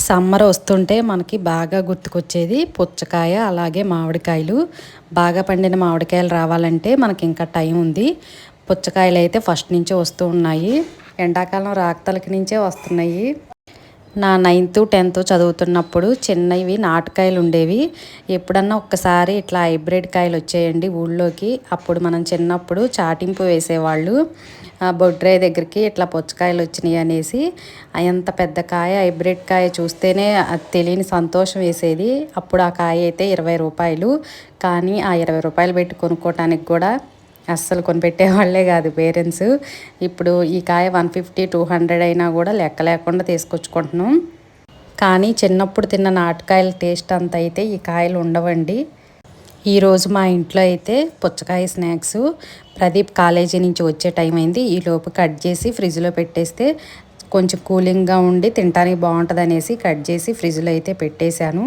Summer వస్తుంటే మనకి బాగా గుర్తుకొచ్చేది పుచ్చకాయ అలాగే మామిడికాయలు. బాగా పండిన మామిడికాయలు రావాలంటే మనకి ఇంకా టైం ఉంది. పుచ్చకాయలు అయితే ఫస్ట్ నుంచే వస్తూ ఉన్నాయి. ఎండాకాలం రాకతలకి నుంచే వస్తున్నాయి. నా 9th 10th చదువుతున్నప్పుడు చిన్నవి నాటుకాయలు ఉండేవి. ఎప్పుడన్నా ఒక్కసారి ఇట్లా హైబ్రిడ్ కాయలు వచ్చాయండి ఊళ్ళోకి. అప్పుడు మనం చిన్నప్పుడు చాటింపు వేసేవాళ్ళు. బొడ్రాయి దగ్గరికి ఇట్లా పుచ్చకాయలు వచ్చినాయి అనేసి. ఎంత పెద్ద కాయ హైబ్రిడ్ కాయ చూస్తేనే అది తెలియని సంతోషం వేసేది. అప్పుడు ఆ కాయ అయితే 20 రూపాయలు. కానీ ఆ 20 రూపాయలు పెట్టి కొనుక్కోవటానికి కూడా అస్సలు కొనిపెట్టేవాళ్ళే కాదు పేరెంట్స్. ఇప్పుడు ఈ కాయ 150 200 అయినా కూడా లెక్క లేకుండా తీసుకొచ్చుకుంటున్నాం. కానీ చిన్నప్పుడు తిన్న నాటుకాయల టేస్ట్ అంత అయితే ఈ కాయలు ఉండవండి. ఈరోజు మా ఇంట్లో అయితే పుచ్చకాయ స్నాక్స్. ప్రదీప్ కాలేజీ నుంచి వచ్చే టైం అయింది. ఈలోపు కట్ చేసి ఫ్రిడ్జ్లో పెట్టేస్తే కొంచెం కూలింగ్గా ఉండి తినడానికి బాగుంటుంది అనేసి కట్ చేసి ఫ్రిడ్జ్లో అయితే పెట్టేశాను.